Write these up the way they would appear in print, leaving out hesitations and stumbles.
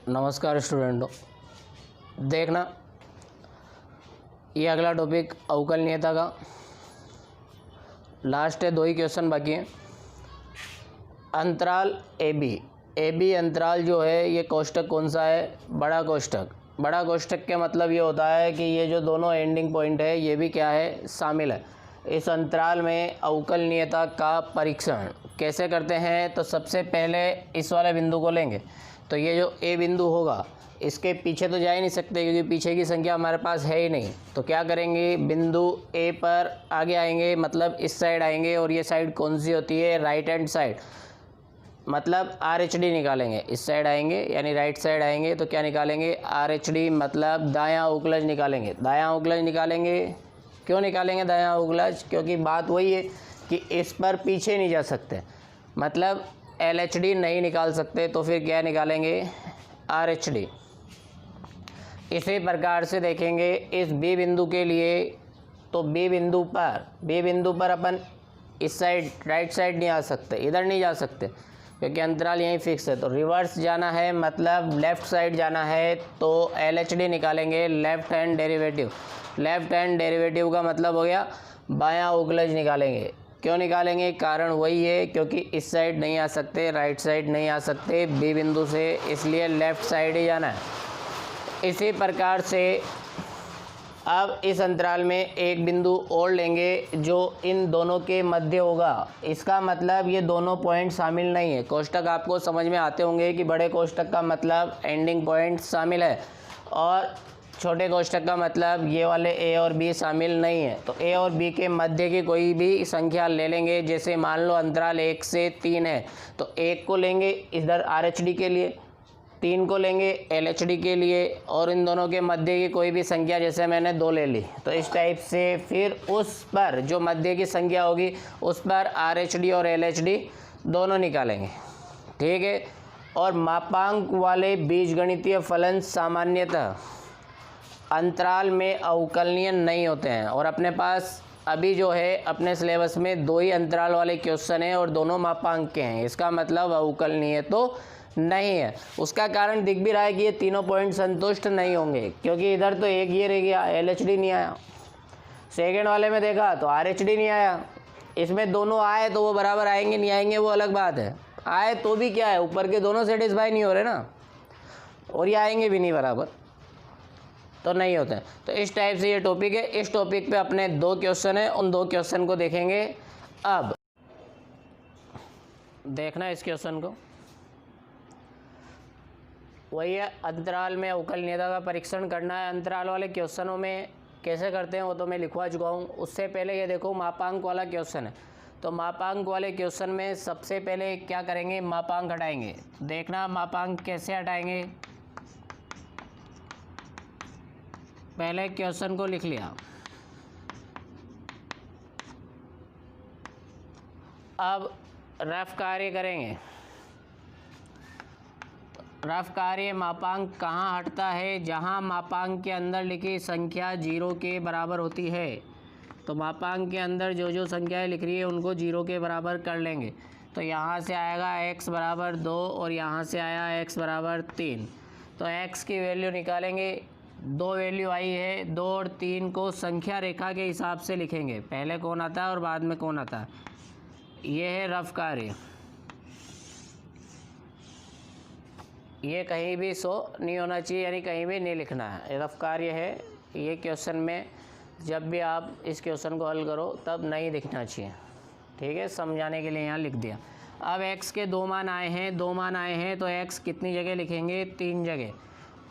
नमस्कार स्टूडेंटों, देखना ये अगला टॉपिक अवकलनीयता का लास्ट है। 2 ही क्वेश्चन बाकी हैं। अंतराल ए बी अंतराल जो है ये कोष्टक कौन सा है? बड़ा कोष्टक। बड़ा कोष्टक के मतलब ये होता है कि ये जो दोनों एंडिंग पॉइंट है ये भी क्या है, शामिल है। इस अंतराल में अवकलनीयता का परीक्षण कैसे करते हैं? तो सबसे पहले इस वाले बिंदु को लेंगे, तो ये जो ए बिंदु होगा इसके पीछे तो जा ही नहीं सकते क्योंकि पीछे की संख्या हमारे पास है ही नहीं। तो क्या करेंगे, बिंदु ए पर आगे आएंगे, मतलब इस साइड आएंगे, और ये साइड कौन सी होती है? राइट हैंड साइड, मतलब RHD निकालेंगे। इस साइड आएंगे यानी राइट साइड आएंगे तो क्या निकालेंगे? RHD, मतलब दायां उकलज निकालेंगे। दायां उकलज निकालेंगे। क्यों निकालेंगे दायां उकलज? क्योंकि बात वही है कि इस पर पीछे नहीं जा सकते, मतलब LHD नहीं निकाल सकते, तो फिर क्या निकालेंगे? RHD। इसी प्रकार से देखेंगे इस B बिंदु के लिए, तो B बिंदु पर अपन इस साइड राइट साइड नहीं आ सकते, इधर नहीं जा सकते क्योंकि अंतराल यहीं फिक्स है। तो रिवर्स जाना है, मतलब लेफ़्ट साइड जाना है, तो LHD निकालेंगे, left hand derivative. Left hand derivative का मतलब हो गया बायां उकलज निकालेंगे। क्यों निकालेंगे? कारण वही है क्योंकि इस साइड नहीं आ सकते, राइट साइड नहीं आ सकते B बिंदु से, इसलिए लेफ़्ट साइड ही जाना है। इसी प्रकार से अब इस अंतराल में एक बिंदु और लेंगे जो इन दोनों के मध्य होगा। इसका मतलब ये दोनों पॉइंट शामिल नहीं है। कोष्टक आपको समझ में आते होंगे कि बड़े कोष्टक का मतलब एंडिंग पॉइंट शामिल है और छोटे कोष्टक का मतलब ये वाले A और B शामिल नहीं है। तो A और B के मध्य की कोई भी संख्या ले लेंगे। जैसे मान लो अंतराल 1 से 3 है, तो 1 को लेंगे इधर RHD के लिए, 3 को लेंगे LHD के लिए, और इन दोनों के मध्य की कोई भी संख्या, जैसे मैंने 2 ले ली, तो इस टाइप से फिर उस पर जो मध्य की संख्या होगी उस पर RHD और LHD दोनों निकालेंगे। ठीक है। और मापांक वाले बीजगणितीय फलन सामान्यतः अंतराल में अवकलनीय नहीं होते हैं। और अपने पास अभी जो है अपने सिलेबस में 2 ही अंतराल वाले क्वेश्चन हैं और दोनों मापांक के हैं। इसका मतलब अवकलनीय तो नहीं है। उसका कारण दिख भी रहा है कि ये तीनों पॉइंट संतुष्ट नहीं होंगे क्योंकि इधर तो एक ये रह गया, LHD नहीं आया। सेकेंड वाले में देखा तो RHD नहीं आया। इसमें दोनों आए तो वो बराबर आएंगे नहीं आएंगे वो अलग बात है। आए तो भी क्या है, ऊपर के दोनों सेटिस्फाई नहीं हो रहे ना, और ये आएंगे भी नहीं बराबर, तो नहीं होते हैं। तो इस टाइप से ये टॉपिक है। इस टॉपिक पे अपने 2 क्वेश्चन है, उन 2 क्वेश्चन को देखेंगे। अब देखना इस क्वेश्चन को, वही है अंतराल में अवकलनीयता का परीक्षण करना है। अंतराल वाले क्वेश्चनों में कैसे करते हैं वो तो मैं लिखवा चुका हूँ। उससे पहले ये देखो मापांक वाला क्वेश्चन है, तो मापांक वाले क्वेश्चन में सबसे पहले क्या करेंगे, मापांक हटाएंगे। देखना मापांक कैसे हटाएंगे। पहले क्वेश्चन को लिख लिया। अब रफ कार्य करेंगे। रफ कार्य मापांक कहाँ हटता है? जहाँ मापांक के अंदर लिखी संख्या 0 के बराबर होती है। तो मापांक के अंदर जो जो संख्याएं लिख रही है उनको 0 के बराबर कर लेंगे। तो यहाँ से आएगा x बराबर 2 और यहाँ से आया x बराबर 3। तो x की वैल्यू निकालेंगे। 2 वैल्यू आई है, 2 और 3 को संख्या रेखा के हिसाब से लिखेंगे। पहले कौन आता है और बाद में कौन आता है। ये है रफ कार्य। ये कहीं भी शो नहीं होना चाहिए, यानी कहीं भी नहीं लिखना है। रफ कार्य है ये क्वेश्चन में, जब भी आप इस क्वेश्चन को हल करो तब नहीं लिखना चाहिए। ठीक है, समझाने के लिए यहाँ लिख दिया। अब x के 2 मान आए हैं, 2 मान आए हैं तो x कितनी जगह लिखेंगे? 3 जगह।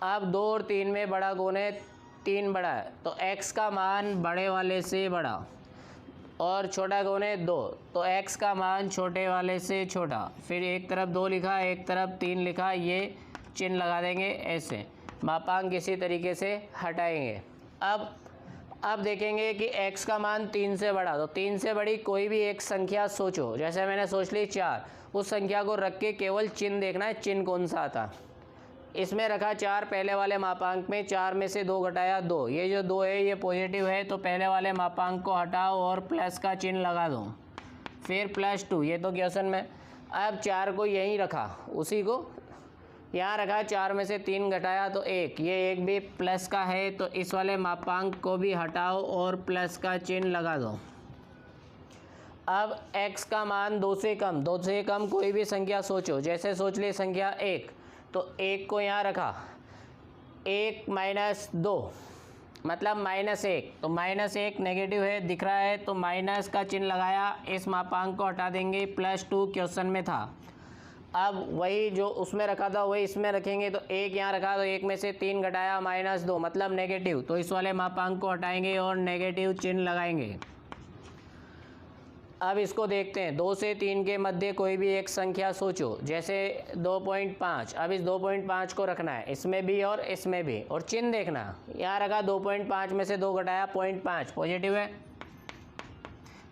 अब 2 और 3 में बड़ा कौन है? 3 बड़ा है, तो x का मान बड़े वाले से बड़ा और छोटा कौन है? 2, तो x का मान छोटे वाले से छोटा। फिर एक तरफ 2 लिखा, एक तरफ 3 लिखा, ये चिन्ह लगा देंगे ऐसे। मापांक इसी तरीके से हटाएंगे। अब देखेंगे कि x का मान 3 से बड़ा, तो 3 से बड़ी कोई भी एक संख्या सोचो। जैसे मैंने सोच ली 4, उस संख्या को रख के केवल चिन्ह देखना है, चिन्ह कौन सा आता। इसमें रखा 4, पहले वाले मापांक में 4 में से 2 घटाया 2, ये जो 2 है ये पॉजिटिव है, तो पहले वाले मापांक को हटाओ और प्लस का चिन्ह लगा दो। फिर +2, ये तो क्वेश्चन में। अब 4 को यहीं रखा, उसी को यहाँ रखा 4 में से 3 घटाया तो 1, ये 1 भी प्लस का है तो इस वाले मापांक को भी हटाओ और प्लस का चिन्ह लगा दो। अब x का मान 2 से कम कोई भी संख्या सोचो, जैसे सोच ली संख्या 1 तो 1 को यहाँ रखा, 1 माइनस 2 मतलब -1, तो -1 नेगेटिव है दिख रहा है तो माइनस का चिन्ह लगाया, इस मापांक को हटा देंगे, +2 क्वेश्चन में था। अब वही जो उसमें रखा था वही इसमें रखेंगे, तो 1 यहाँ रखा तो 1 में से 3 घटाया -2 मतलब नेगेटिव, तो इस वाले मापांक को हटाएंगे और नेगेटिव चिन्ह लगाएंगे। अब इसको देखते हैं, 2 से 3 के मध्य कोई भी एक संख्या सोचो, जैसे 2.5। अब इस 2.5 को रखना है इसमें भी और इसमें भी, और चिन्ह देखना, यहाँ रखा 2.5 में से 2 घटाया 0.5 पॉजिटिव है।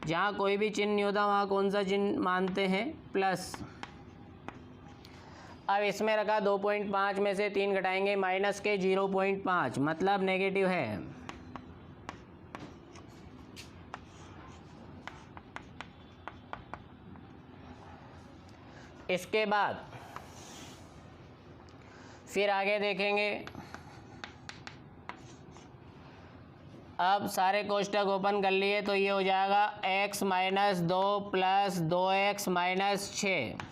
जहाँ कोई भी चिन्ह नहीं होता वहाँ कौन सा चिन्ह मानते हैं, प्लस। अब इसमें रखा 2.5 में से 3 घटाएंगे माइनस के 0.5 मतलब नेगेटिव है। इसके बाद फिर आगे देखेंगे। अब सारे कोष्ठक ओपन कर लिए तो ये हो जाएगा x minus 2 plus 2x minus 6।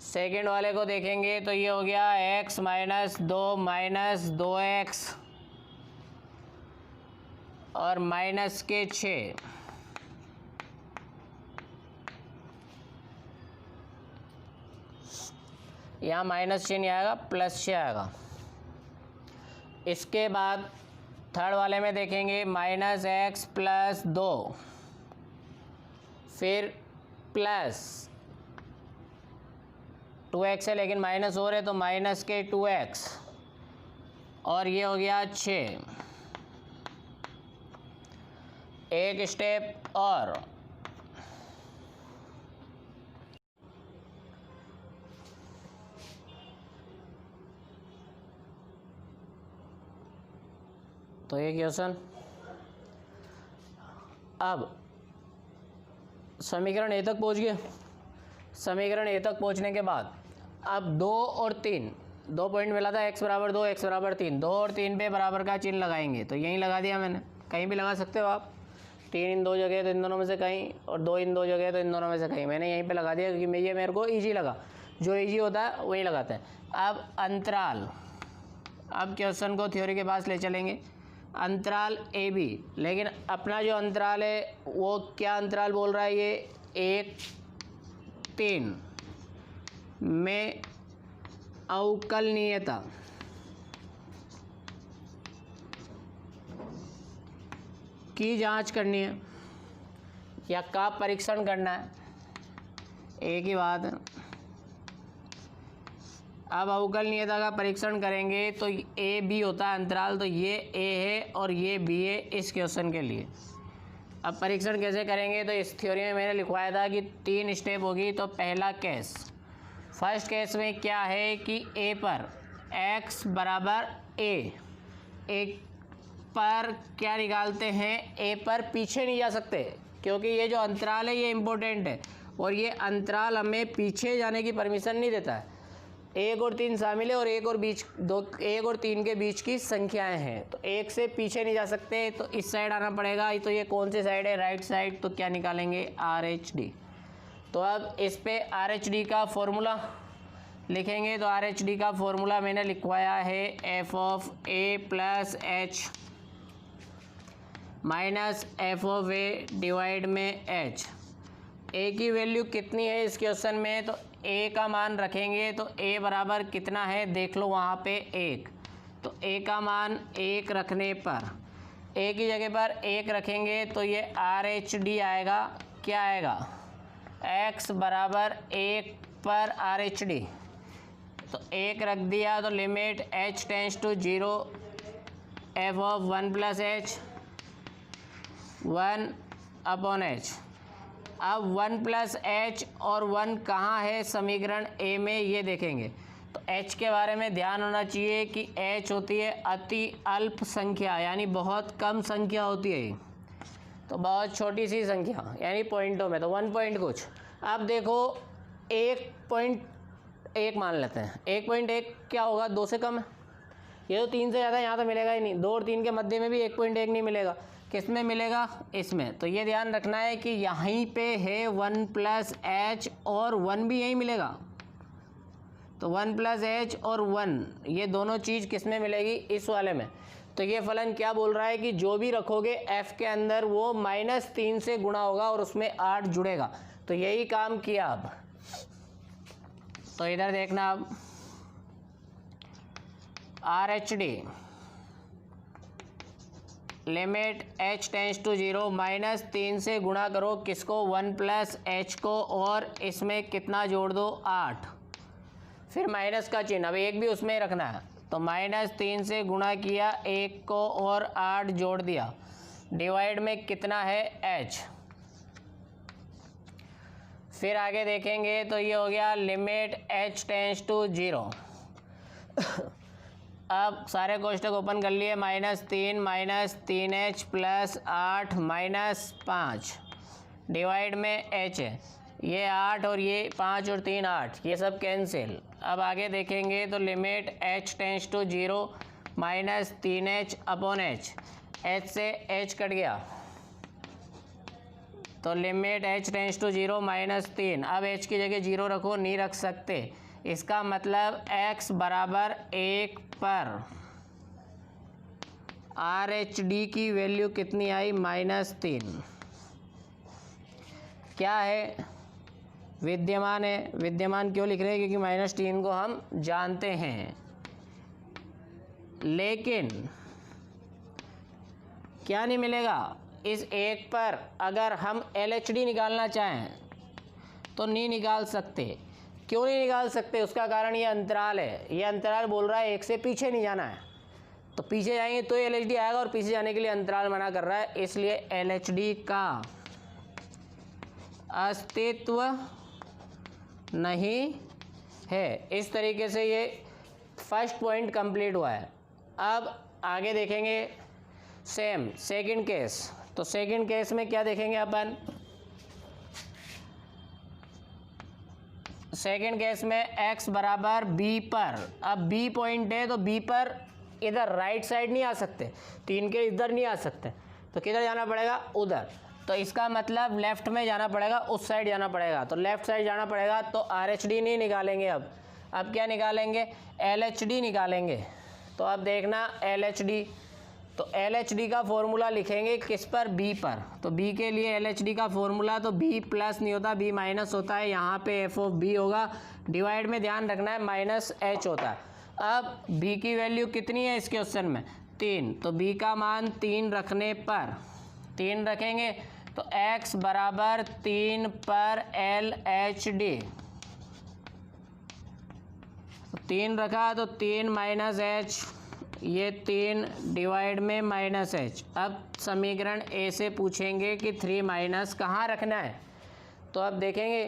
Second वाले को देखेंगे तो ये हो गया x माइनस 2 माइनस 2x और माइनस के 6। यहाँ माइनस चिन्ह आएगा, प्लस 6 आएगा। इसके बाद थर्ड वाले में देखेंगे -x प्लस 2 फिर प्लस 2x है लेकिन माइनस हो रहे तो माइनस के 2x और ये हो गया 6। एक स्टेप और, तो ये क्वेश्चन। अब समीकरण ए तक पहुंच गए। समीकरण ए तक पहुंचने के बाद अब 2 और 3, 2 पॉइंट मिला था, x बराबर 2 x बराबर 3, 2 और 3 पे बराबर का चिन्ह लगाएंगे, तो यहीं लगा दिया मैंने, कहीं भी लगा सकते हो आप। 3 इन 2 जगह तो इन दोनों में से कहीं, और 2 इन 2 जगह तो इन दोनों में से कहीं, मैंने यहीं पे लगा दिया क्योंकि ये मेरे को ईजी लगा, जो ईजी होता है वही लगाता है। अब अंतराल, अब क्वेश्चन को थ्योरी के पास ले चलेंगे। अंतराल ए बी, लेकिन अपना जो अंतराल है वो क्या अंतराल बोल रहा है, ये 1-3 में अवकलनीयता की जांच करनी है या का परीक्षण करना है, एक ही बात है। अब अवकलनीयता का परीक्षण करेंगे तो ए बी होता है अंतराल, तो ये ए है और ये बी है इस क्वेश्चन के लिए। अब परीक्षण कैसे करेंगे, तो इस थ्योरी में मैंने लिखवाया था कि 3 स्टेप होगी। तो पहला केस, फर्स्ट केस में क्या है कि ए पर x बराबर ए, एक पर क्या निकालते हैं, ए पर पीछे नहीं जा सकते क्योंकि ये जो अंतराल है ये इम्पोर्टेंट है और ये अंतराल हमें पीछे जाने की परमिशन नहीं देता है। 1 और 3 शामिल है और 1 और 3 के बीच की संख्याएं हैं, तो 1 से पीछे नहीं जा सकते, तो इस साइड आना पड़ेगा। तो ये कौन सी साइड है, राइट साइड, तो क्या निकालेंगे, RH_D। तो अब इस पे RH_D का फॉर्मूला लिखेंगे। तो RH_D का फॉर्मूला मैंने लिखवाया है f(a) + h minus f(a) divide में h। a की वैल्यू कितनी है इस क्वेश्चन में, तो a का मान रखेंगे तो a बराबर कितना है देख लो वहाँ पे 1, तो a का मान 1 रखने पर, a की जगह पर 1 रखेंगे तो ये RH_D आएगा, क्या आएगा, x बराबर 1 पर RH_D, तो 1 रख दिया तो limit h tends to 0 f(1 + h 1/h। अब 1 + h और 1 कहाँ है समीकरण ए में, ये देखेंगे। तो h के बारे में ध्यान होना चाहिए कि h होती है अति अल्प संख्या, यानी बहुत कम संख्या होती है, तो बहुत छोटी सी संख्या, यानी पॉइंटों में तो 1 पॉइंट कुछ। अब देखो 1 मान लेते हैं। 1.1 क्या होगा, 2 से कम है। ये तो 3 से ज़्यादा है, यहाँ तो मिलेगा ही नहीं। 2 और 3 के मध्य में भी 1.1 नहीं मिलेगा। किस में मिलेगा, इसमें। तो ये ध्यान रखना है कि यहीं पे है 1 + h और 1 भी यहीं मिलेगा। तो 1 + h और 1 ये दोनों चीज़ किस में मिलेगी, इस वाले में। तो ये फलन क्या बोल रहा है कि जो भी रखोगे f के अंदर वो -3 से गुणा होगा और उसमें 8 जुड़ेगा। तो यही काम किया। अब तो इधर देखना, अब RHD limit h tends to 0 -3 से गुणा करो किसको, 1 + h को, और इसमें कितना जोड़ दो, 8। फिर माइनस का चिन्ह, अब 1 भी उसमें ही रखना है। तो -3 से गुणा किया 1 को और 8 जोड़ दिया, डिवाइड में कितना है, h। फिर आगे देखेंगे तो ये हो गया लिमिट h टेंस टू 0। अब सारे कोष्ठक ओपन कर लिए, -3 -3h + 8 -5 डिवाइड में h है। ये 8 और ये 5 और 3 8, ये सब कैंसिल। अब आगे देखेंगे तो limit h tends to 0 -3h upon h, h से h कट गया तो लिमिट h टेंस टू 0 -3। अब h की जगह 0 रखो, नहीं रख सकते। इसका मतलब x बराबर 1 पर RHD की वैल्यू कितनी आई, -3। क्या है, विद्यमान है। विद्यमान क्यों लिख रहे हैं, क्योंकि -3 को हम जानते हैं। लेकिन क्या नहीं मिलेगा, इस 1 पर अगर हम LHD निकालना चाहें तो नहीं निकाल सकते। क्यों नहीं निकाल सकते, उसका कारण ये अंतराल है। ये अंतराल बोल रहा है 1 से पीछे नहीं जाना है। तो पीछे जाएंगे तो LHD आएगा, और पीछे जाने के लिए अंतराल मना कर रहा है, इसलिए LHD का अस्तित्व नहीं है। इस तरीके से ये फर्स्ट पॉइंट कंप्लीट हुआ है। अब आगे देखेंगे सेम सेकंड केस। तो सेकंड केस में क्या देखेंगे अपन, सेकंड केस में x बराबर b पर। अब b पॉइंट है तो b पर इधर राइट साइड नहीं आ सकते, 3 के इधर नहीं आ सकते, तो किधर जाना पड़ेगा, उधर। तो इसका मतलब लेफ्ट में जाना पड़ेगा, उस साइड जाना पड़ेगा। तो लेफ्ट साइड जाना पड़ेगा, तो RHD नहीं निकालेंगे। अब क्या निकालेंगे, LHD निकालेंगे। तो अब देखना LHD, तो LHD का फॉर्मूला लिखेंगे किस पर, B पर। तो B के लिए LHD का फॉर्मूला, तो B प्लस नहीं होता, B माइनस होता है। यहाँ पे f(b) होगा, डिवाइड में ध्यान रखना है -h होता है। अब B की वैल्यू कितनी है इस क्वेश्चन में, 3। तो B का मान 3 रखने पर, 3 रखेंगे तो x बराबर 3 पर LHD। 3 रखा तो 3 -h, ये 3 डिवाइड में -h। अब समीकरण A से पूछेंगे कि 3 माइनस कहाँ रखना है। तो अब देखेंगे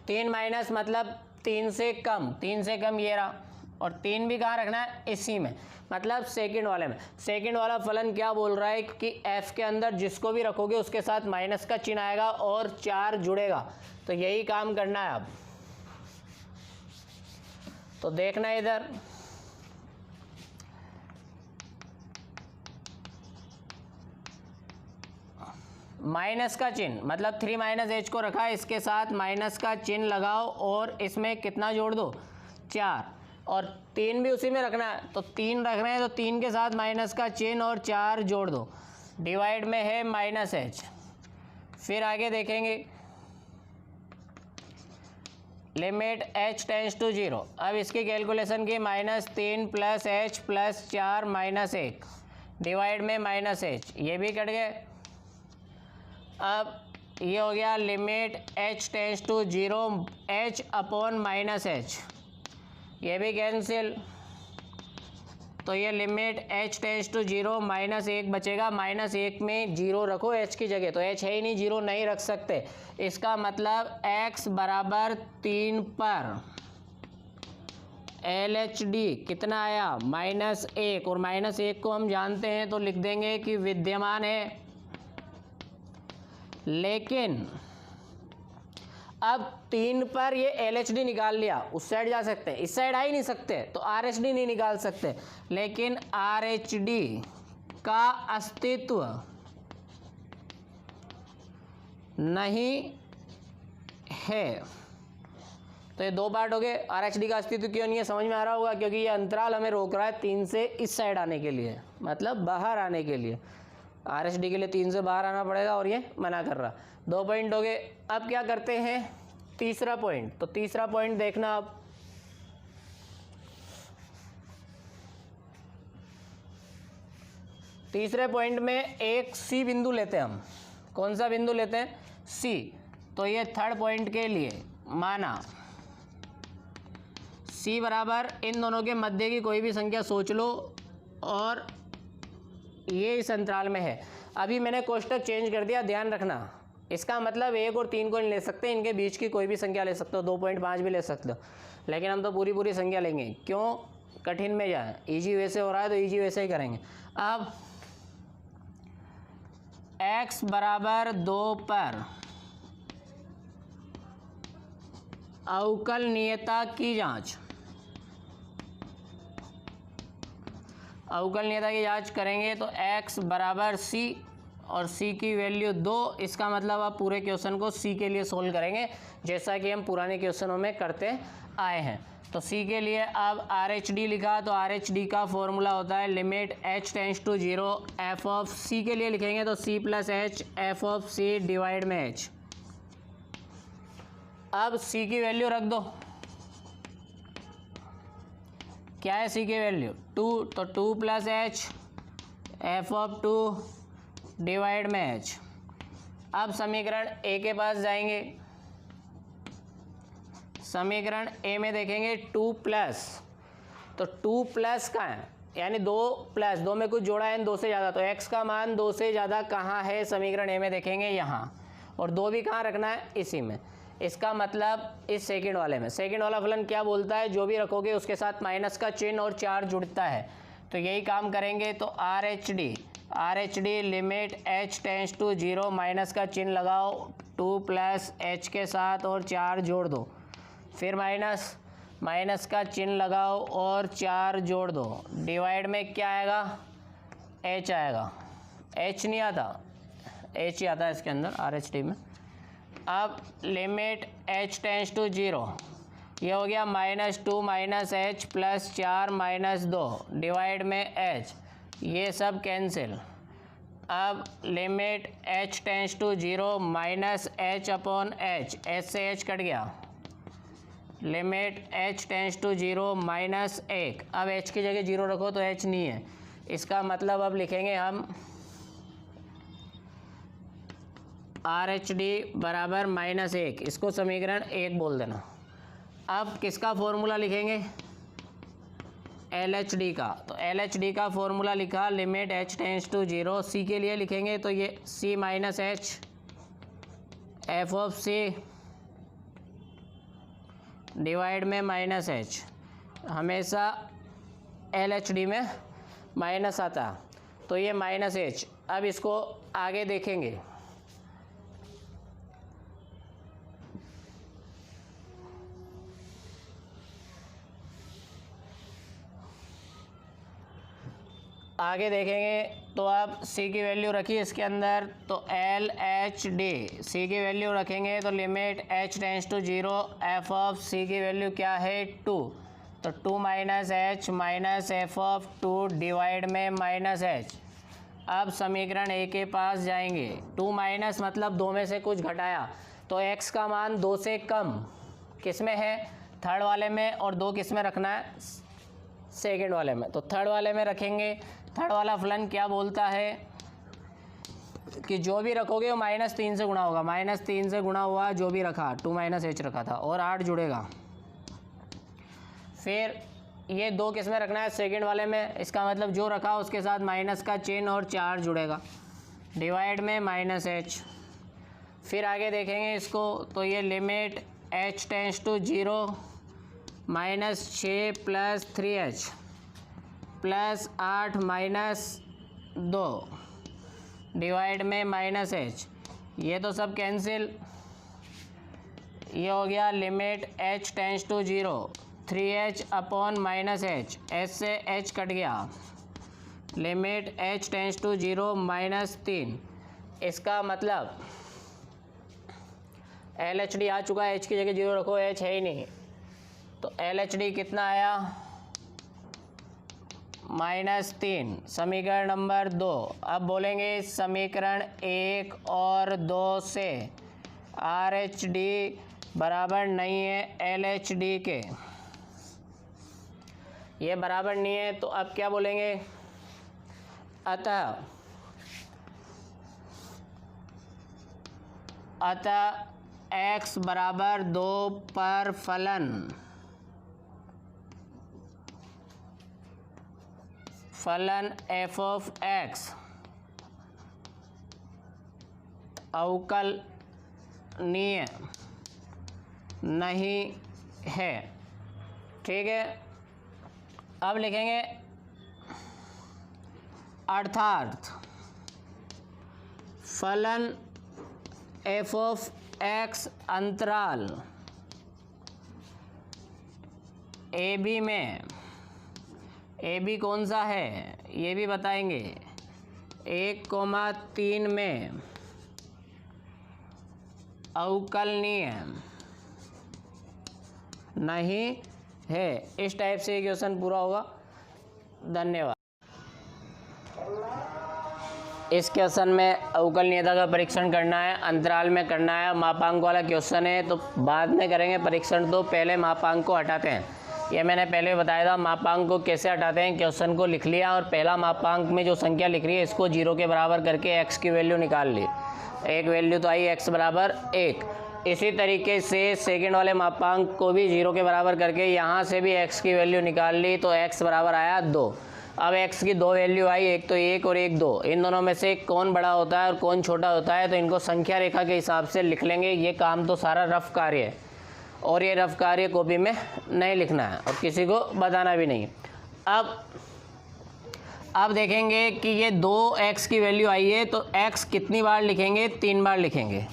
3 माइनस मतलब 3 से कम, 3 से कम ये रहा, और 3 भी कहाँ रखना है, इसी में, मतलब सेकंड वाले में। सेकंड वाला फलन क्या बोल रहा है कि f के अंदर जिसको भी रखोगे उसके साथ माइनस का चिन्ह आएगा और 4 जुड़ेगा। तो यही काम करना है। अब तो देखना इधर, माइनस का चिन्ह, मतलब 3 -h को रखा, इसके साथ माइनस का चिन्ह लगाओ और इसमें कितना जोड़ दो, 4, और 3 भी उसी में रखना है। तो 3 रख रहे हैं तो 3 के साथ माइनस का चिन्ह और 4 जोड़ दो, डिवाइड में है -h। फिर आगे देखेंगे लिमिट h टेंस टू 0। अब इसकी कैलकुलेशन की, -3 + h + 4 -1 डिवाइड में -h, ये भी कट गए। अब ये हो गया limit h tends to 0 h upon -h, ये भी कैंसिल। तो ये लिमिट h टेंस टू 0 -1 बचेगा, -1 में 0 रखो h की जगह, तो h है ही नहीं, 0 नहीं रख सकते। इसका मतलब x बराबर 3 पर LHD कितना आया, -1, और -1 को हम जानते हैं तो लिख देंगे कि विद्यमान है। लेकिन अब 3 पर ये LHD निकाल लिया, उस साइड जा सकते हैं, इस साइड आ ही नहीं सकते तो RHD नहीं निकाल सकते, लेकिन RHD का अस्तित्व नहीं है। तो ये 2 पार्ट हो गए। RHD का अस्तित्व क्यों नहीं है समझ में आ रहा होगा, क्योंकि ये अंतराल हमें रोक रहा है 3 से इस साइड आने के लिए, मतलब बाहर आने के लिए। RHD के लिए 3 से बाहर आना पड़ेगा और ये मना कर रहा। 2 पॉइंट हो गए। अब क्या करते हैं, तीसरा पॉइंट। तो तीसरा पॉइंट देखना आप, तीसरे पॉइंट में एक C बिंदु लेते हैं हम। कौन सा बिंदु लेते हैं, C। तो ये थर्ड पॉइंट के लिए माना C बराबर इन दोनों के मध्य की कोई भी संख्या सोच लो और ये इस अंतराल में है। अभी मैंने कोष्टक चेंज कर दिया, ध्यान रखना। इसका मतलब 1 और 3 को नहीं ले सकते, इनके बीच की कोई भी संख्या ले सकते हो, 2.5 भी ले सकते हो, लेकिन हम तो पूरी संख्या लेंगे। क्यों कठिन में जाए, ईजी वैसे हो रहा है तो ईजी वैसे ही करेंगे। अब x बराबर 2 पर अवकलनीयता की जांच, अवकलनीयता की जांच करेंगे तो x बराबर c और c की वैल्यू 2। इसका मतलब आप पूरे क्वेश्चन को c के लिए सोल्व करेंगे, जैसा कि हम पुराने क्वेश्चनों में करते आए हैं। तो c के लिए अब RHD लिखा, तो RHD का फॉर्मूला होता है limit h tends to 0 f of c के लिए लिखेंगे तो c plus h f of c divide में h। अब c की वैल्यू रख दो, क्या है c की वैल्यू 2, तो 2 plus H F of 2 divide में h। अब समीकरण a के पास जाएंगे, समीकरण a में देखेंगे 2 प्लस, तो 2 प्लस का है यानी 2 प्लस 2 में कुछ जोड़ा है 2 से ज़्यादा, तो x का मान 2 से ज़्यादा कहाँ है समीकरण a में देखेंगे यहाँ, और 2 भी कहाँ रखना है इसी में। इसका मतलब इस सेकंड वाले में, सेकंड वाला फलन क्या बोलता है, जो भी रखोगे उसके साथ माइनस का चिन्ह और 4 जुड़ता है, तो यही काम करेंगे। तो RHD limit h tends to 0 minus का चिन्ह लगाओ 2 प्लस h के साथ और 4 जोड़ दो, फिर माइनस का चिन्ह लगाओ और 4 जोड़ दो, डिवाइड में क्या आएगा h आएगा, h नहीं आता, h ही आता है इसके अंदर RHD में। अब लिमिट h टेंड्स टू 0, ये हो गया -2 minus h plus 4 minus 2 divide में h, ये सब कैंसिल। अब limit h tends to 0 minus h upon h, h से h कट गया, limit h tends to 0 minus 1। अब h की जगह 0 रखो तो h नहीं है, इसका मतलब अब लिखेंगे हम RHD बराबर -1, इसको समीकरण 1 बोल देना। अब किसका फॉर्मूला लिखेंगे, LHD का, तो LHD का फॉर्मूला लिखा limit h tends to 0, c के लिए लिखेंगे तो ये c minus h f of c divide में माइनस h, हमेशा LHD में माइनस आता, तो ये माइनस h। अब इसको आगे देखेंगे, आगे देखेंगे तो आप c की वैल्यू रखिए इसके अंदर, तो LHD c की वैल्यू रखेंगे तो limit h tends to 0 f of c की वैल्यू क्या है 2, तो 2 minus h minus F of 2 divide में माइनस h। अब समीकरण a के पास जाएंगे, 2 माइनस मतलब 2 में से कुछ घटाया, तो x का मान 2 से कम किस में है, थर्ड वाले में, और 2 किस में रखना है सेकंड वाले में, तो थर्ड वाले में रखेंगे। थर्ड वाला फलन क्या बोलता है कि जो भी रखोगे वो -3 से गुणा होगा, -3 से गुणा हुआ जो भी रखा, 2 माइनस h रखा था और 8 जुड़ेगा। फिर ये 2 किस में रखना है सेकंड वाले में, इसका मतलब जो रखा उसके साथ माइनस का चिन्ह और 4 जुड़ेगा, डिवाइड में -h। फिर आगे देखेंगे इसको, तो ये limit h tends to 0 -6 plus 3h plus 8 minus 2 divide में -h, ये तो सब कैंसिल, ये हो गया limit h tends to 0 3h upon minus H, H से h कट गया, लिमिट h टेंस टू 0 -3। इसका मतलब LHD आ चुका है, h की जगह 0 रखो, h है ही नहीं, तो LHD कितना आया -3। समीकरण नंबर 2। अब बोलेंगे समीकरण 1 और 2 से RH/D बराबर नहीं है LHD के, ये बराबर नहीं है, तो अब क्या बोलेंगे, अतः x बराबर 2 पर फलन f ऑफ x अवकलनीय नहीं है। ठीक है, अब लिखेंगे अर्थात फलन f ऑफ x अंतराल AB में, AB कौन सा है ये भी बताएंगे, 1,3 में अवकलनीय नहीं है। इस टाइप से क्वेश्चन पूरा होगा। धन्यवाद। इस क्वेश्चन में अवकलनीयता का परीक्षण करना है, अंतराल में करना है, मापांक वाला क्वेश्चन है, तो बाद में करेंगे परीक्षण, तो पहले मापांक को हटाते हैं। ये मैंने पहले बताया था मापांक को कैसे हटाते हैं। क्वेश्चन को लिख लिया और पहला मापांक में जो संख्या लिख रही है इसको 0 के बराबर करके x की वैल्यू निकाल ली, एक वैल्यू तो आई x बराबर 1। इसी तरीके से सेकंड वाले मापांक को भी 0 के बराबर करके यहाँ से भी x की वैल्यू निकाल ली, तो x बराबर आया 2। अब x की 2 वैल्यू आई, एक तो 1 और एक 2, इन दोनों में से कौन बड़ा होता है और कौन छोटा होता है, तो इनको संख्या रेखा के हिसाब से लिख लेंगे। ये काम तो सारा रफ कार्य है और ये रफ कार्य कॉपी में नहीं लिखना है और किसी को बताना भी नहीं। अब देखेंगे कि ये 2x की वैल्यू आई है, तो x कितनी बार लिखेंगे, 3 बार लिखेंगे।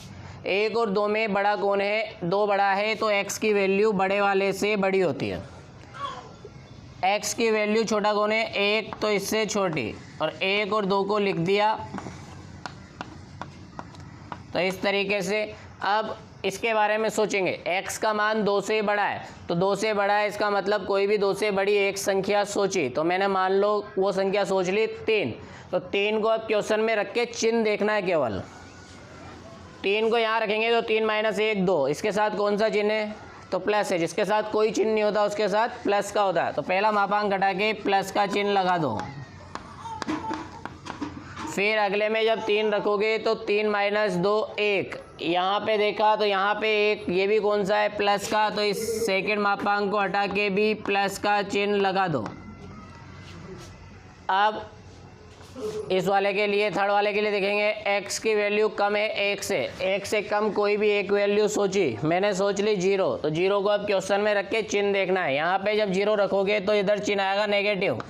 1 और 2 में बड़ा कौन है, 2 बड़ा है, तो x की वैल्यू बड़े वाले से बड़ी होती है। x की वैल्यू छोटा कौन है, 1, तो इससे छोटी, और 1 और 2 को लिख दिया। तो इस तरीके से अब इसके बारे में सोचेंगे, x का मान 2 से बड़ा है, तो 2 से बड़ा है, इसका मतलब कोई भी 2 से बड़ी एक संख्या सोची, तो मैंने मान लो वो संख्या सोच ली 3, तो 3 को अब क्वेश्चन में रख के चिन्ह देखना है केवल। 3 को यहाँ रखेंगे तो 3 - 1 2, इसके साथ कौन सा चिन्ह है, तो प्लस है, जिसके साथ कोई चिन्ह नहीं होता उसके साथ प्लस का होता है, तो पहला मापांक हटा के प्लस का चिन्ह लगा दो। फिर अगले में जब 3 रखोगे तो 3 - 2 1, यहाँ पे देखा तो यहाँ पे 1, ये भी कौन सा है, प्लस का, तो इस सेकंड मापांक को हटा के भी प्लस का चिन्ह लगा दो। अब इस वाले के लिए, थर्ड वाले के लिए देखेंगे, x की वैल्यू कम है 1 से, 1 से कम कोई भी एक वैल्यू सोची, मैंने सोच ली 0, तो 0 को अब क्वेश्चन में रख के चिन्ह देखना है। यहाँ पे जब 0 रखोगे तो इधर चिन्ह आएगा नेगेटिव,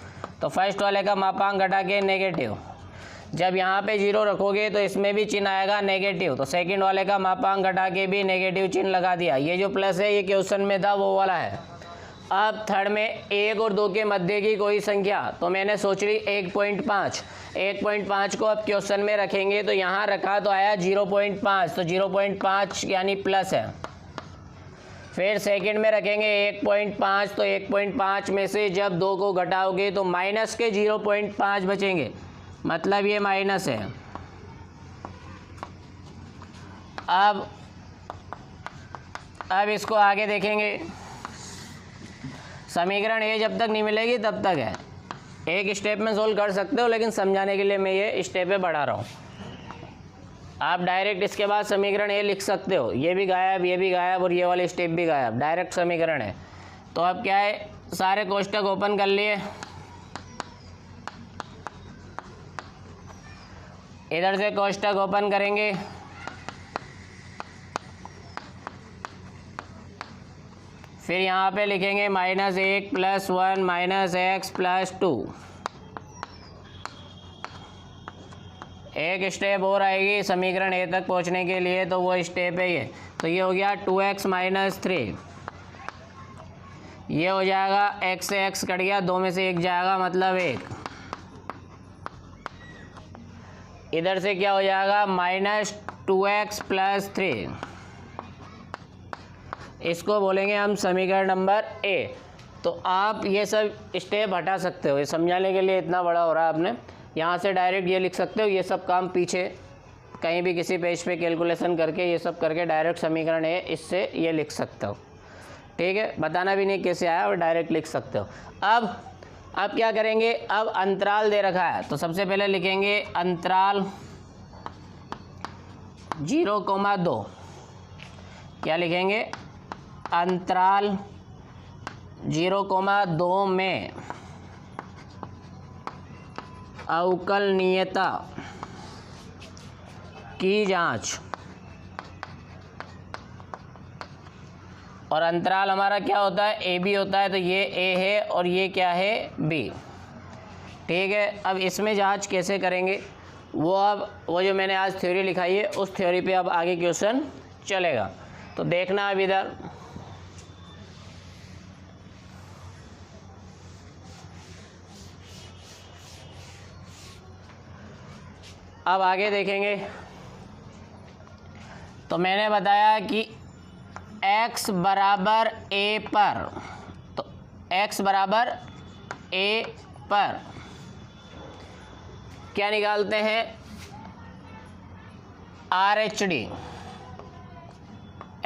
तो फर्स्ट वाले का मापांक हटा के नेगेटिव। जब यहाँ पे 0 रखोगे तो इसमें भी चिन्ह आएगा नेगेटिव, तो सेकंड वाले का मापांक घटा के भी नेगेटिव चिन्ह लगा दिया। ये जो प्लस है ये क्वेश्चन में था वो वाला है। अब थर्ड में 1 और 2 के मध्य की कोई संख्या, तो मैंने सोच ली 1.5, 1.5 को अब क्वेश्चन में रखेंगे, तो यहाँ रखा तो आया 0.5, तो 0.5 यानी प्लस है। फिर सेकंड में रखेंगे 1.5, तो 1.5 में से जब 2 को घटाओगे तो माइनस के 0.5 बचेंगे, मतलब ये माइनस है। अब इसको आगे देखेंगे, समीकरण ये जब तक नहीं मिलेगी तब तक है, एक स्टेप में सोल्व कर सकते हो, लेकिन समझाने के लिए मैं ये स्टेपें बढ़ा रहा हूँ। आप डायरेक्ट इसके बाद समीकरण ये लिख सकते हो, ये भी गायब, ये भी गायब और ये वाले स्टेप भी गायब, डायरेक्ट समीकरण है। तो अब क्या है, सारे कोष्टक ओपन कर लिए, इधर से कोष्टक ओपन करेंगे, फिर यहाँ पे लिखेंगे -1 + 1 - x + 2। एक स्टेप और आएगी समीकरण ए तक पहुँचने के लिए, तो वो स्टेप है ये तो ये हो गया 2x माइनस 3, ये हो जाएगा x से x कट गया, 2 में से 1 जाएगा मतलब 1, इधर से क्या हो जाएगा माइनस 2x प्लस 3, इसको बोलेंगे हम समीकरण नंबर ए। तो आप ये सब स्टेप हटा सकते हो, ये समझाने के लिए इतना बड़ा हो रहा है आपने, यहाँ से डायरेक्ट ये लिख सकते हो, ये सब काम पीछे कहीं भी किसी पेज पे कैलकुलेशन करके ये सब करके डायरेक्ट समीकरण ए इससे ये लिख सकते हो, ठीक है। बताना भी नहीं कैसे आया और डायरेक्ट लिख सकते हो। अब क्या करेंगे, अब अंतराल दे रखा है तो सबसे पहले लिखेंगे अंतराल 0,2, क्या लिखेंगे, अंतराल 0,2 में अवकलनीयता की जांच, और अंतराल हमारा क्या होता है, ए बी होता है, तो ये ए है और ये क्या है, बी, ठीक है। अब इसमें जांच कैसे करेंगे, वो जो मैंने आज थ्योरी लिखाई है उस थ्योरी पे अब आगे क्वेश्चन चलेगा, तो देखना अब इधर। अब आगे देखेंगे, तो मैंने बताया कि x बराबर a पर, तो x बराबर a पर क्या निकालते हैं, RHD,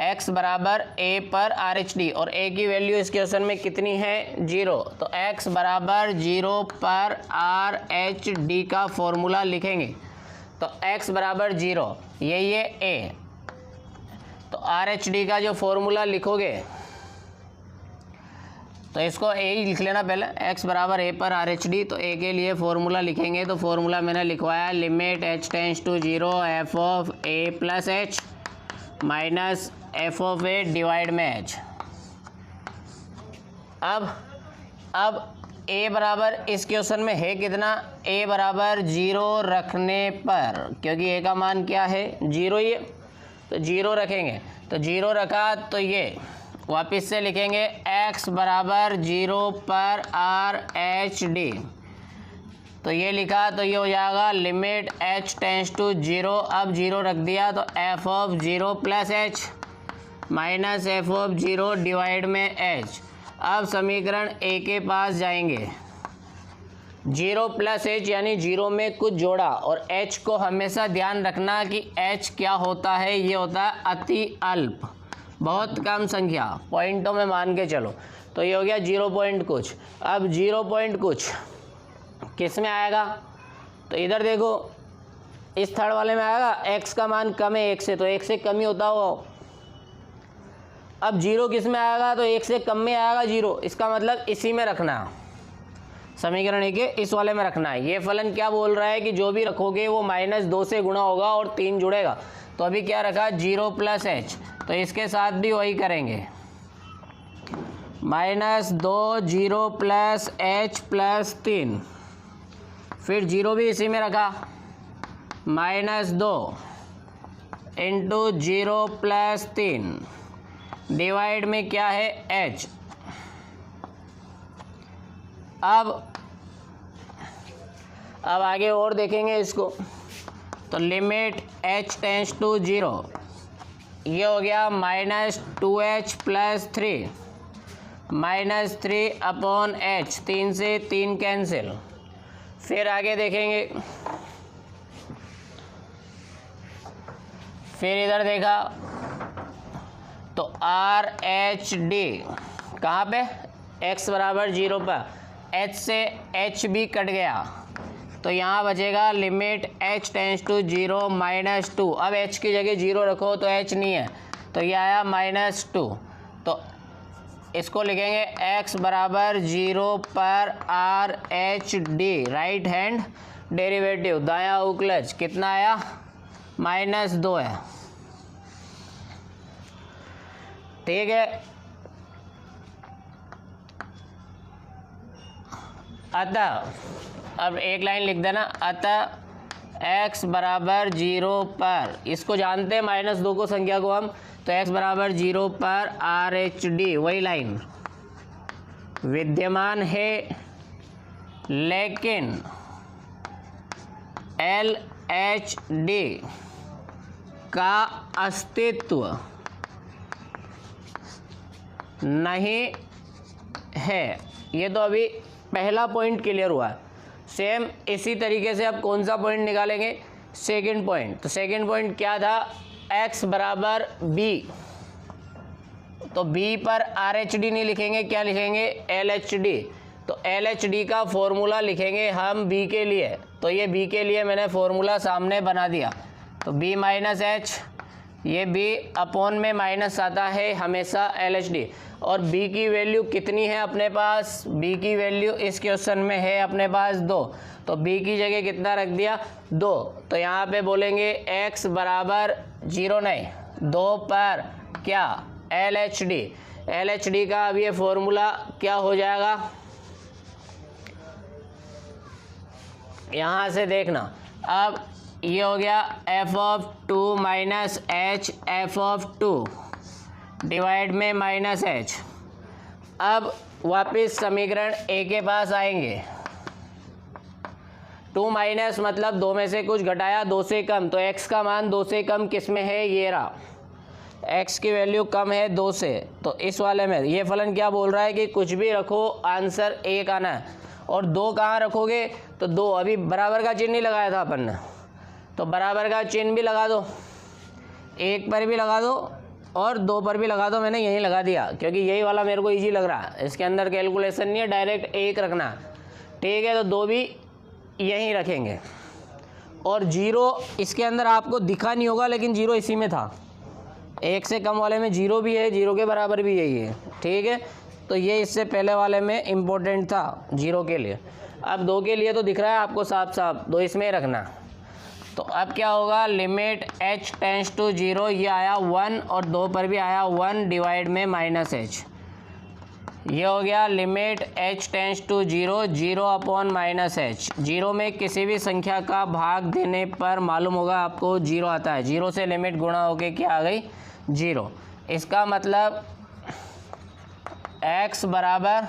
x बराबर a पर RHD, और a की वैल्यू इस क्वेश्चन में कितनी है, 0, तो x बराबर 0 पर RHD का फॉर्मूला लिखेंगे, तो x बराबर 0, ये a, तो RHD का जो फॉर्मूला लिखोगे तो इसको a ही लिख लेना पहले, x बराबर a पर RHD, तो a के लिए फॉर्मूला लिखेंगे, तो फॉर्मूला मैंने लिखवाया limit h tends to 0 f of a plus h minus f of a divide में h। अब a बराबर इस क्वेश्चन में है कितना, a बराबर 0 रखने पर, क्योंकि a का मान क्या है, 0 ही है, तो 0 रखेंगे, तो 0 रखा तो ये वापस से लिखेंगे x बराबर 0 पर RHD, तो ये लिखा तो ये हो जाएगा लिमिट h टेंड्स टू 0, अब 0 रख दिया तो f of 0 plus h minus f of 0 divide में h। अब समीकरण a के पास जाएंगे, 0 प्लस h यानी 0 में कुछ जोड़ा, और h को हमेशा ध्यान रखना कि h क्या होता है, ये होता है अति अल्प, बहुत कम संख्या, पॉइंटों में मान के चलो, तो ये हो गया 0 पॉइंट कुछ। अब 0 पॉइंट कुछ किस में आएगा, तो इधर देखो इस थर्ड वाले में आएगा, x का मान कम है 1 से, तो 1 से कम ही होता हो। अब 0 किस में आएगा, तो 1 से कम में आएगा 0, इसका मतलब इसी में रखना है, समीकरण एक इस वाले में रखना है। ये फलन क्या बोल रहा है कि जो भी रखोगे वो -2 से गुणा होगा और 3 जुड़ेगा, तो अभी क्या रखा 0 प्लस h, तो इसके साथ भी वही करेंगे, -2 0 प्लस h प्लस 3, फिर 0 भी इसी में रखा, -2 इंटू 0 प्लस 3 डिवाइड में क्या है h। अब आगे और देखेंगे इसको, तो लिमिट h टेंड्स टू 0, ये हो गया -2h प्लस 3 -3 अपॉन h, 3 से 3 कैंसिल। फिर आगे देखेंगे, फिर इधर देखा तो RHD कहाँ पे, x बराबर 0 पर, h से h भी कट गया, तो यहाँ बचेगा लिमिट h टेंड्स टू 0 -2। अब h की जगह 0 रखो तो h नहीं है, तो ये आया -2, तो इसको लिखेंगे x बराबर 0 पर RHD, राइट हैंड डेरिवेटिव, दायां उकलज, कितना आया -2 है, ठीक है। अतः अब एक लाइन लिख देना, अतः x बराबर 0 पर, इसको जानते हैं -2 को संख्या को हम, तो x बराबर 0 पर आर एच डी वही लाइन विद्यमान है, लेकिन एल एच डी का अस्तित्व नहीं है। ये तो अभी पहला पॉइंट क्लियर हुआ। सेम इसी तरीके से अब कौन सा पॉइंट निकालेंगे, सेकंड पॉइंट। तो सेकंड पॉइंट क्या था, x बराबर b, तो b पर आर एच डी नहीं लिखेंगे, क्या लिखेंगे, एल एच डी। तो एल एच डी का फॉर्मूला लिखेंगे हम b के लिए। तो ये b के लिए मैंने फॉर्मूला सामने बना दिया। तो b माइनस एच, ये b अपॉन में माइनस आता है हमेशा एल एच डी। और b की वैल्यू कितनी है अपने पास, b की वैल्यू इस क्वेश्चन में है अपने पास 2। तो b की जगह कितना रख दिया, 2। तो यहाँ पे बोलेंगे x बराबर 0 नहीं 2 पर क्या, L H D. L H D का अब ये फॉर्मूला क्या हो जाएगा, यहाँ से देखना। अब ये हो गया F of 2 minus H F of 2 divide में माइनस एच। अब वापस समीकरण ए के पास आएंगे। 2 माइनस मतलब 2 में से कुछ घटाया, 2 से कम, तो x का मान 2 से कम किस में है, ये रहा, x की वैल्यू कम है 2 से। तो इस वाले में ये फलन क्या बोल रहा है कि कुछ भी रखो आंसर 1 आना है। और 2 कहाँ रखोगे, तो 2 अभी बराबर का चिन्ह नहीं लगाया था अपन ने, तो बराबर का चिन्ह भी लगा दो, 1 पर भी लगा दो और 2 पर भी लगा दो। मैंने यहीं लगा दिया क्योंकि यही वाला मेरे को इजी लग रहा है, इसके अंदर कैलकुलेशन नहीं है, डायरेक्ट 1 रखना, ठीक है। तो 2 भी यहीं रखेंगे। और 0 इसके अंदर आपको दिखा नहीं होगा, लेकिन 0 इसी में था, 1 से कम वाले में 0 भी है, 0 के बराबर भी यही है, ठीक है। तो ये इससे पहले वाले में इम्पोर्टेंट था 0 के लिए। अब 2 के लिए तो दिख रहा है आपको साफ साफ, 2 इसमें रखना। तो अब क्या होगा, लिमिट h टेंस टू 0, ये आया 1 और 2 पर भी आया 1 डिवाइड में माइनस h। ये हो गया limit h tends to 0, 0 upon minus h। 0 में किसी भी संख्या का भाग देने पर मालूम होगा आपको 0 आता है, 0 से लिमिट गुणा होके क्या आ गई, 0। इसका मतलब x बराबर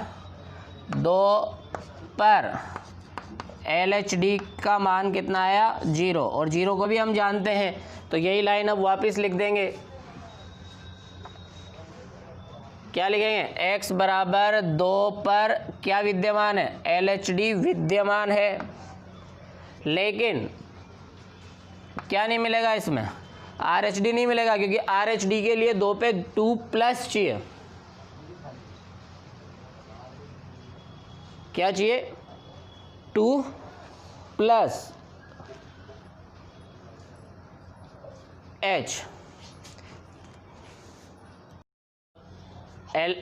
2 पर एल एच डी का मान कितना आया, 0। और 0 को भी हम जानते हैं, तो यही लाइन अब वापस लिख देंगे। क्या लिखेंगे, x बराबर 2 पर क्या विद्यमान है, एल एच डी विद्यमान है, लेकिन क्या नहीं मिलेगा इसमें, आर एच डी नहीं मिलेगा, क्योंकि आर एच डी के लिए 2 पे 2 प्लस चाहिए। क्या चाहिए, 2 प्लस एच। एल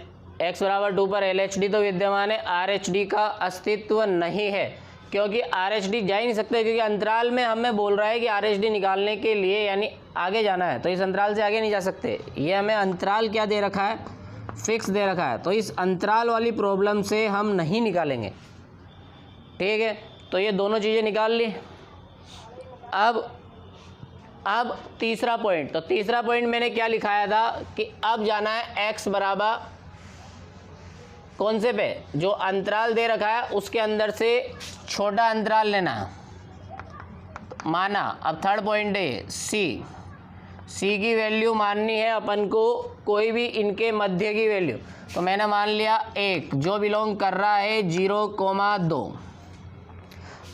एक्स बराबर 2 पर एल एच डी तो विद्यमान है, आर एच डी का अस्तित्व नहीं है, क्योंकि आर एच डी जा ही नहीं सकते, क्योंकि अंतराल में हमें बोल रहा है कि आर एच डी निकालने के लिए यानी आगे जाना है, तो इस अंतराल से आगे नहीं जा सकते। ये हमें अंतराल क्या दे रखा है, फिक्स दे रखा है, तो इस अंतराल वाली प्रॉब्लम से हम नहीं निकालेंगे, ठीक है। तो ये दोनों चीज़ें निकाल ली। अब तीसरा पॉइंट, तो तीसरा पॉइंट मैंने क्या लिखाया था कि अब जाना है x बराबर कौन से पे, जो अंतराल दे रखा है उसके अंदर से छोटा अंतराल लेना है, माना। अब थर्ड पॉइंट है c की वैल्यू माननी है अपन को, कोई भी इनके मध्य की वैल्यू। तो मैंने मान लिया 1 जो बिलोंग कर रहा है 0,2।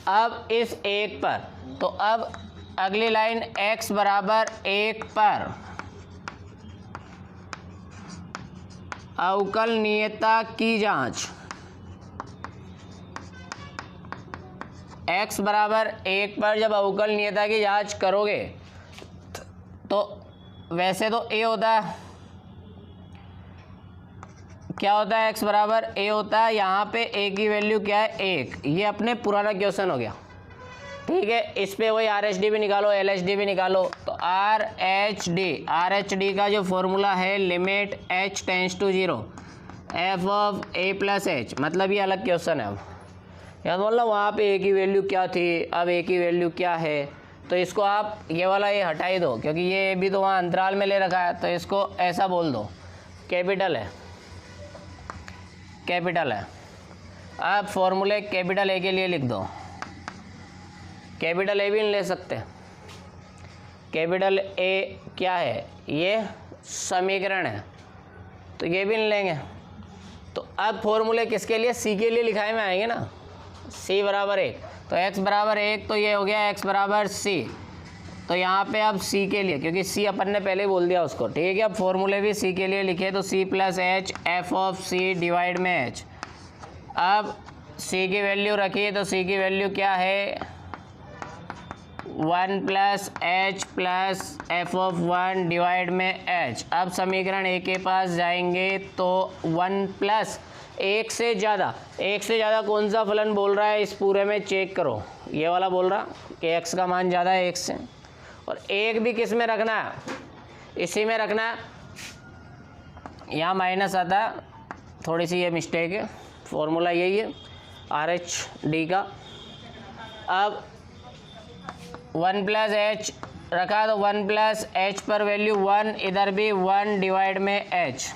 अब इस 1 पर, तो अब अगली लाइन x बराबर 1 पर अवकलनीयता की जांच। x बराबर 1 पर जब अवकलनीयता की जांच करोगे तो वैसे तो a होता है, क्या होता है, x बराबर a होता है, यहाँ पे a की वैल्यू क्या है, 1। ये अपने पुराना क्वेश्चन हो गया, ठीक है। इस पे वही आर एच डी भी निकालो, एल एच डी भी निकालो। तो आर एच डी का जो फॉर्मूला है, limit h tends to 0 f of a plus h, मतलब ये अलग क्वेश्चन है। अब याद बोलना वहाँ पे a की वैल्यू क्या थी, अब a की वैल्यू क्या है, तो इसको आप ये वाला ये हटा ही दो, क्योंकि ये भी तो वहाँ अंतराल में ले रखा है, तो इसको ऐसा बोल दो कैपिटल है, कैपिटल है। अब फॉर्मूले कैपिटल ए के लिए लिख दो, कैपिटल ए भी नहीं ले सकते, कैपिटल ए क्या है, ये समीकरण है, तो ये भी नहीं लेंगे। तो अब फॉर्मूले किसके लिए, सी के लिए लिखाए में आएंगे ना, सी बराबर 1, तो x बराबर 1, तो ये हो गया x बराबर c। तो यहाँ पे अब c के लिए, क्योंकि c अपन ने पहले बोल दिया उसको, ठीक है। अब फॉर्मूले भी c के लिए लिखे, तो c plus H F of c divide में h। अब c की वैल्यू रखिए, तो c की वैल्यू क्या है, 1 plus H plus F of 1 divide में h। अब समीकरण ए के पास जाएंगे तो 1 प्लस एक से ज़्यादा कौन सा फलन बोल रहा है, इस पूरे में चेक करो, ये वाला बोल रहा कि x का मान ज़्यादा है 1 से, और 1 भी किस में रखना है, इसी में रखना है। यहाँ माइनस आता है, थोड़ी सी ये मिस्टेक है, फॉर्मूला यही है RH/D का। अब 1 प्लस एच रखा, तो 1 प्लस एच पर वैल्यू 1, इधर भी 1 डिवाइड में h।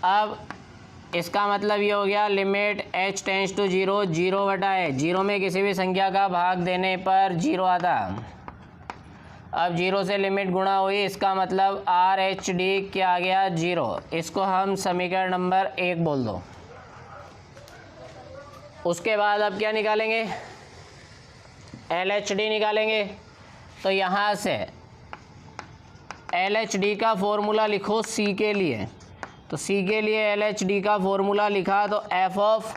अब इसका मतलब ये हो गया limit h tends to 0, 0/h, 0 में किसी भी संख्या का भाग देने पर 0 आता। अब 0 से लिमिट गुणा हुई, इसका मतलब RH/D क्या आ गया, 0। इसको हम समीकरण नंबर 1 बोल दो। उसके बाद अब क्या निकालेंगे, LHD निकालेंगे। तो यहाँ से LHD का फॉर्मूला लिखो C के लिए, तो C के लिए LHD का फॉर्मूला लिखा, तो f of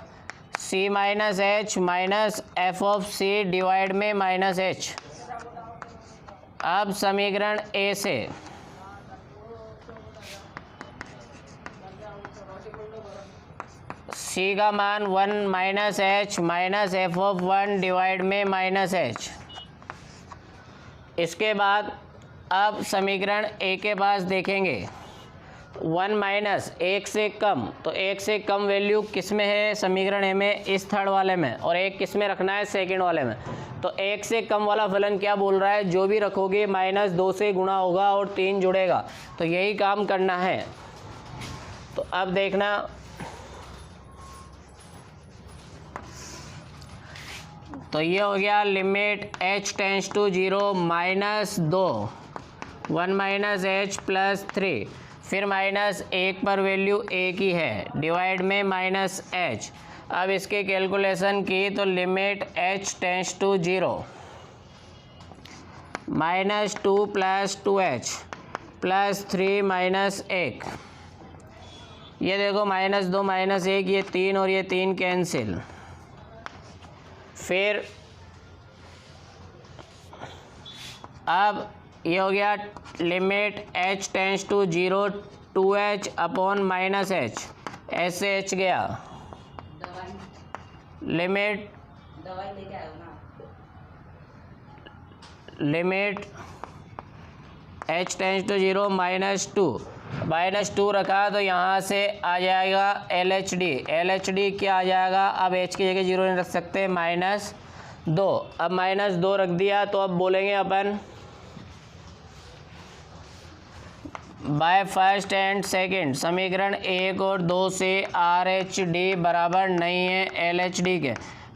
C minus H minus F of C divide में माइनस h। अब समीकरण A से C का मान 1 minus H minus F of 1 divide में माइनस h। इसके बाद अब समीकरण A के पास देखेंगे, 1 माइनस 1 से कम, तो 1 से कम वैल्यू किस में है, समीकरण ए में, इस थर्ड वाले में, और 1 किस में रखना है, सेकंड वाले में। तो 1 से कम वाला फलन क्या बोल रहा है, जो भी रखोगे -2 से गुणा होगा और 3 जुड़ेगा, तो यही काम करना है। तो अब देखना, तो ये हो गया limit h tends to 0 -2, 1 minus h plus 3, फिर -1 पर वैल्यू 1 ही है, डिवाइड में -h। अब इसके कैलकुलेशन की, तो limit h tends to 0 -2 plus 2h plus 3 -1। ये देखो -2 -1, ये 3 और ये 3 कैंसिल। फिर अब ये हो गया limit h tends to 0 2h upon -h, ऐसे h गया। लिमिट h टेंस टू 0 -2 रखा, तो यहाँ से आ जाएगा LHD क्या आ जाएगा, अब h की जगह 0 नहीं रख सकते, -2। अब -2 रख दिया, तो अब बोलेंगे अपन बाय फर्स्ट एंड सेकंड, समीकरण 1 और 2 से RH/D बराबर नहीं है LHD के,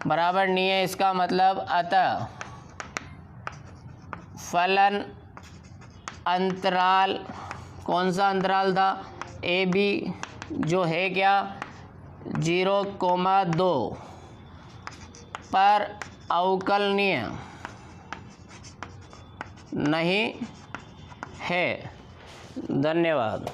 बराबर नहीं है। इसका मतलब अतः फलन अंतराल, कौन सा अंतराल था, AB, जो है क्या 0,2 पर अवकलनीय नहीं है। धन्यवाद।